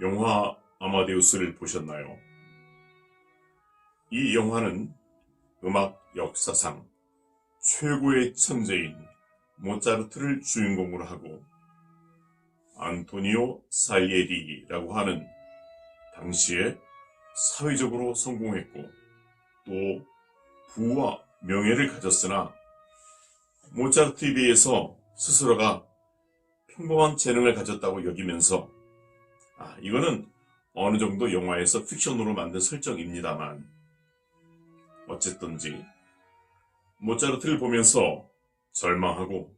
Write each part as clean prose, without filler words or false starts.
영화 아마데우스를 보셨나요? 이 영화는 음악 역사상 최고의 천재인 모차르트를 주인공으로 하고 안토니오 살리에리라고 하는 당시에 사회적으로 성공했고 또 부와 명예를 가졌으나 모차르트에 비해서 스스로가 평범한 재능을 가졌다고 여기면서 이거는 어느 정도 영화에서 픽션으로 만든 설정입니다만 어쨌든지 모차르트를 보면서 절망하고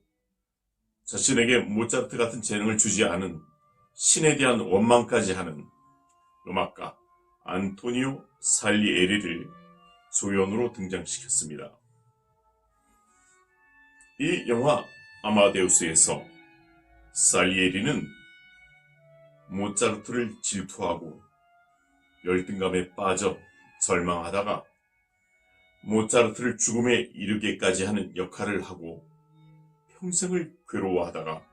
자신에게 모차르트 같은 재능을 주지 않은 신에 대한 원망까지 하는 음악가 안토니오 살리에리를 조연으로 등장시켰습니다. 이 영화 아마데우스에서 살리에리는 모차르트를 질투하고 열등감에 빠져 절망하다가 모차르트를 죽음에 이르게까지 하는 역할을 하고 평생을 괴로워하다가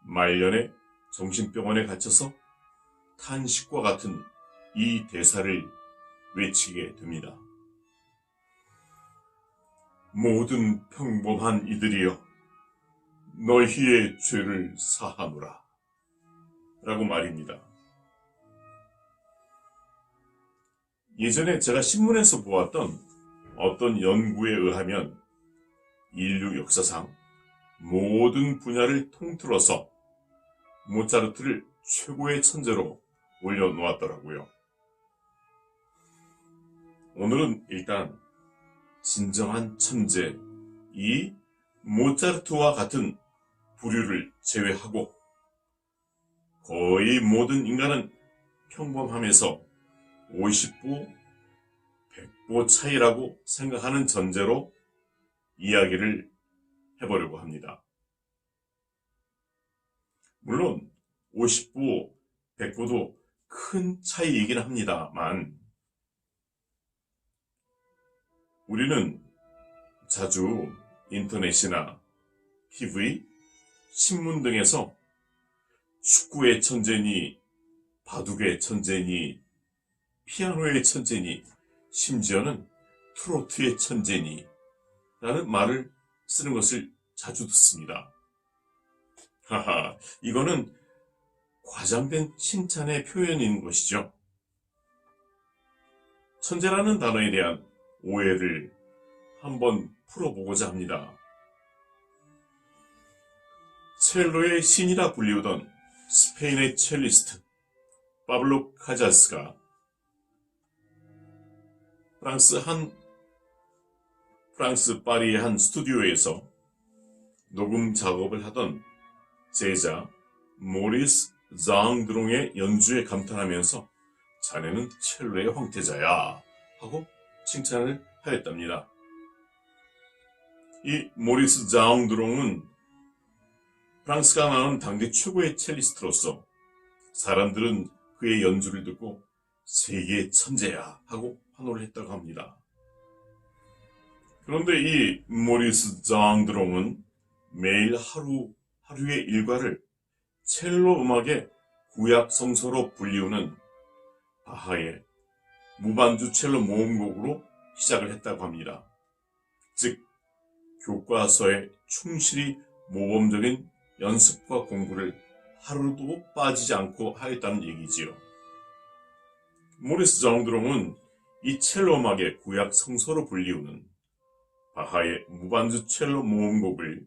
말년에 정신병원에 갇혀서 탄식과 같은 이 대사를 외치게 됩니다. 모든 평범한 이들이여 너희의 죄를 사하노라 라고 말입니다. 예전에 제가 신문에서 보았던 어떤 연구에 의하면 인류 역사상 모든 분야를 통틀어서 모차르트를 최고의 천재로 올려놓았더라고요. 오늘은 일단 진정한 천재, 이 모차르트와 같은 부류를 제외하고 거의 모든 인간은 평범하면서 50보, 100보 차이라고 생각하는 전제로 이야기를 해보려고 합니다. 물론 50보, 100보도 큰 차이이긴 합니다만 우리는 자주 인터넷이나 TV, 신문 등에서 축구의 천재니, 바둑의 천재니, 피아노의 천재니, 심지어는 트로트의 천재니 라는 말을 쓰는 것을 자주 듣습니다. 이거는 과장된 칭찬의 표현인 것이죠. 천재라는 단어에 대한 오해를 한번 풀어보고자 합니다. 첼로의 신이라 불리우던 스페인의 첼리스트 파블로 카자스가 프랑스 파리의 한 스튜디오에서 녹음 작업을 하던 제자 모리스 장드롱의 연주에 감탄하면서 자네는 첼로의 황태자야 하고 칭찬을 하였답니다. 이 모리스 장드롱은 프랑스가 낳은 당대 최고의 첼리스트로서 사람들은 그의 연주를 듣고 세계의 천재야 하고 환호를 했다고 합니다. 그런데 이 모리스 장드롱은 매일 하루의 일과를 첼로 음악의 구약 성서로 불리우는 바하의 무반주 첼로 모음곡으로 시작을 했다고 합니다. 즉 교과서에 충실히 모범적인 연습과 공부를 하루도 빠지지 않고 하였다는 얘기지요. 모리스 장드롱은 이 첼로 음악의 구약 성서로 불리우는 바하의 무반주 첼로 모음곡을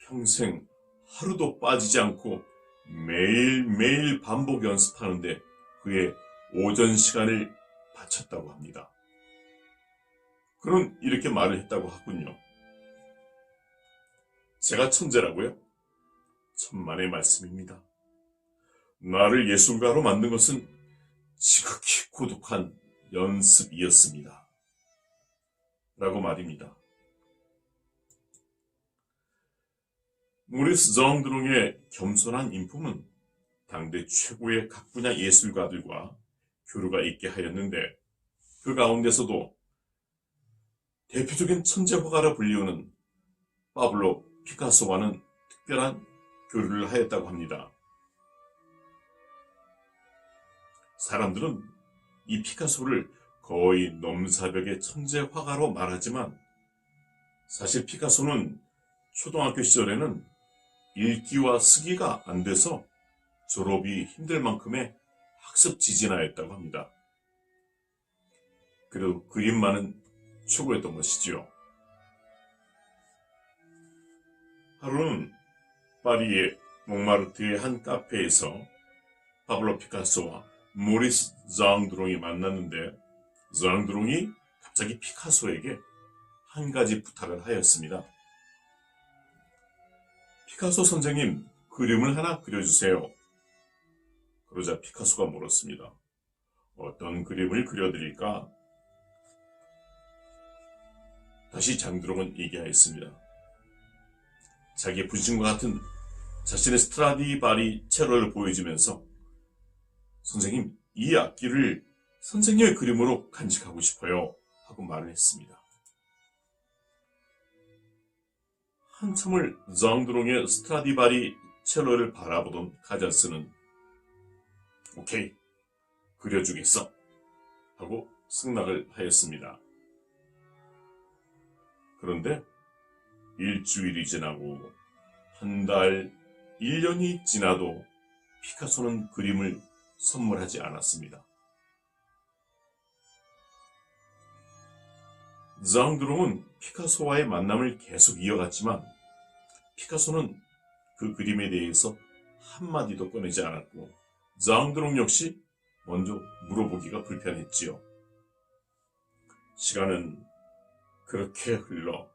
평생 하루도 빠지지 않고 매일매일 반복 연습하는데 그의 오전 시간을 바쳤다고 합니다. 그는 이렇게 말을 했다고 하군요. 제가 천재라고요? 천만의 말씀입니다. 나를 예술가로 만든 것은 지극히 고독한 연습이었습니다. 라고 말입니다. 모리스 장드롱의 겸손한 인품은 당대 최고의 각 분야 예술가들과 교류가 있게 하였는데 그 가운데서도 대표적인 천재 화가라 불리우는 파블로 피카소와는 특별한 교류를 하였다고 합니다. 사람들은 이 피카소를 거의 넘사벽의 천재 화가로 말하지만 사실 피카소는 초등학교 시절에는 읽기와 쓰기가 안 돼서 졸업이 힘들 만큼의 학습 지진아였다고 합니다. 그리고 그림만은 추구했던 것이지요. 하루는 파리의 몽마르트의 한 카페에서 파블로 피카소와 모리스 장드롱이 만났는데 장드롱이 갑자기 피카소에게 한 가지 부탁을 하였습니다. 피카소 선생님, 그림을 하나 그려주세요. 그러자 피카소가 물었습니다. 어떤 그림을 그려드릴까? 다시 장드롱은 얘기하였습니다. 자기의 분신과 같은 자신의 스트라디바리 첼로를 보여주면서 선생님, 이 악기를 선생님의 그림으로 간직하고 싶어요 하고 말을 했습니다. 한참을 장드롱의 스트라디바리 첼로를 바라보던 카자스는 오케이, 그려주겠어 하고 승낙을 하였습니다. 그런데 일주일이 지나고 한 달, 1년이 지나도 피카소는 그림을 선물하지 않았습니다. 장드롱은 피카소와의 만남을 계속 이어갔지만 피카소는 그 그림에 대해서 한마디도 꺼내지 않았고 장드롱 역시 먼저 물어보기가 불편했지요. 시간은 그렇게 흘러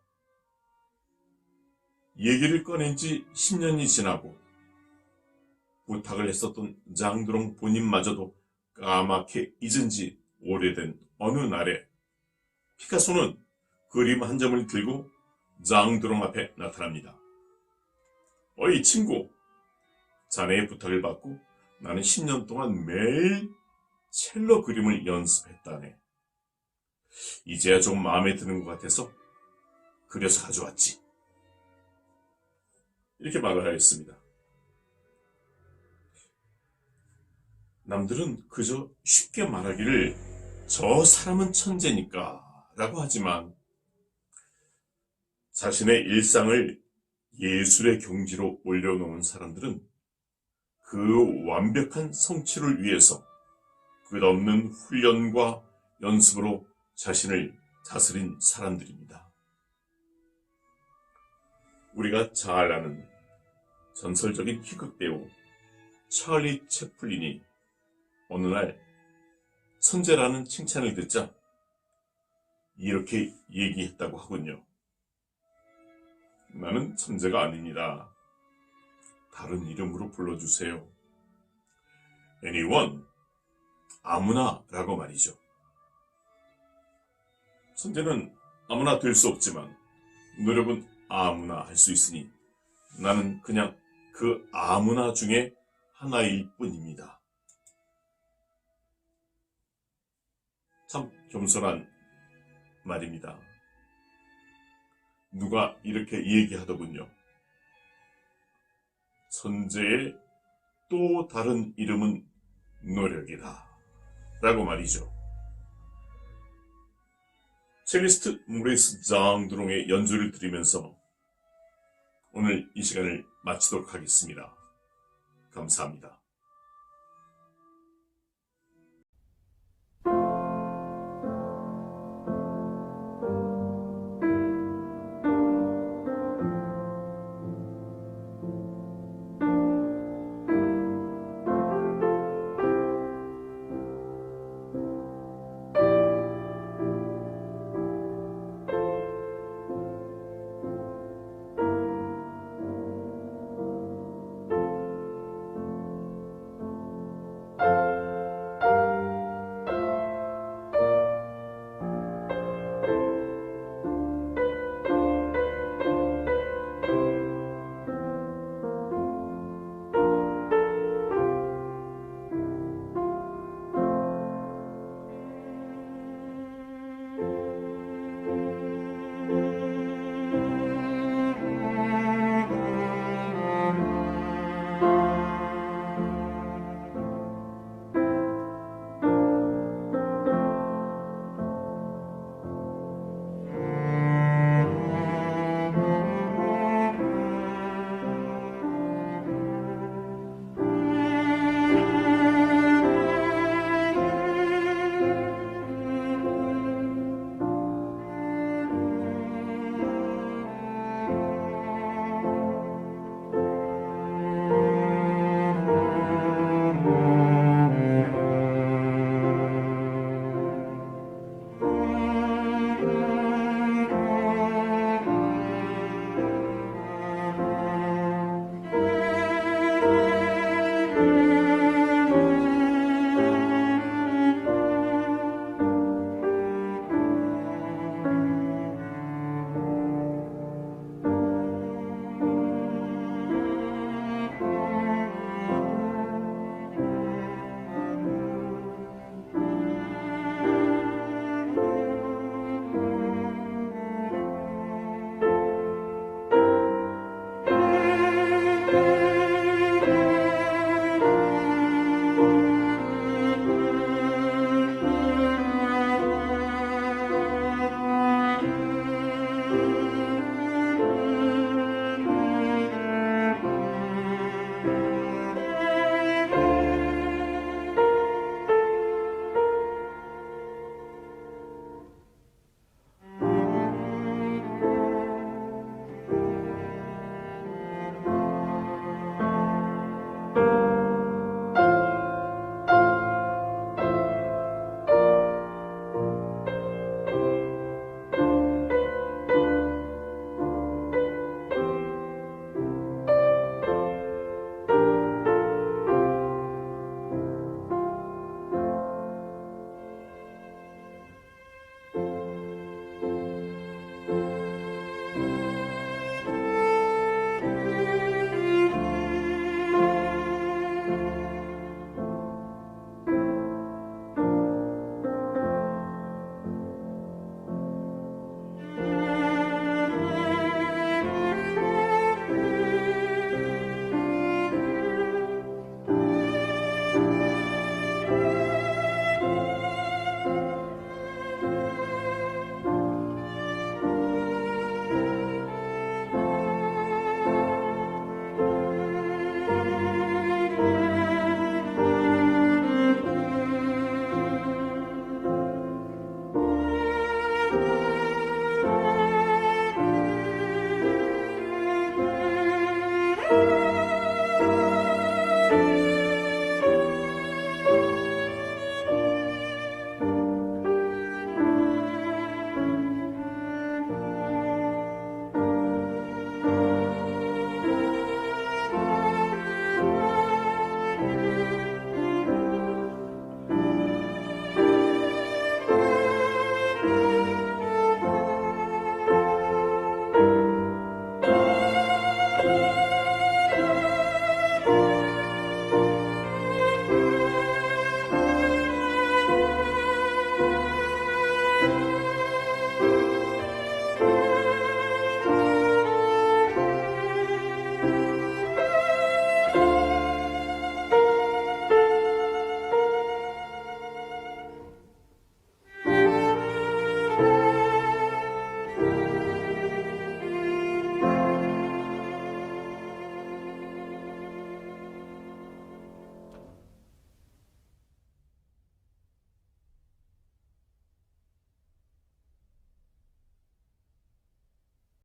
얘기를 꺼낸 지 10년이 지나고 부탁을 했었던 장드롱 본인마저도 까맣게 잊은 지 오래된 어느 날에 피카소는 그림 한 점을 들고 장드롱 앞에 나타납니다. 어이 친구, 자네의 부탁을 받고 나는 10년 동안 매일 첼로 그림을 연습했다네. 이제야 좀 마음에 드는 것 같아서 그려서 가져왔지. 이렇게 말을 하였습니다. 남들은 그저 쉽게 말하기를 저 사람은 천재니까 라고 하지만 자신의 일상을 예술의 경지로 올려놓은 사람들은 그 완벽한 성취를 위해서 끝없는 훈련과 연습으로 자신을 다스린 사람들입니다. 우리가 잘 아는 전설적인 희극 배우 찰리 채플린이 어느 날 천재라는 칭찬을 듣자 이렇게 얘기했다고 하군요. 나는 천재가 아닙니다. 다른 이름으로 불러주세요. anyone, 아무나 라고 말이죠. 천재는 아무나 될 수 없지만 노력은 아무나 할 수 있으니 나는 그냥 그 아무나 중에 하나일 뿐입니다. 참 겸손한 말입니다. 누가 이렇게 얘기하더군요. 천재의 또 다른 이름은 노력이다 라고 말이죠. 첼리스트 모리스 장드롱의 연주를 들으면서 오늘 이 시간을 마치도록 하겠습니다. 감사합니다.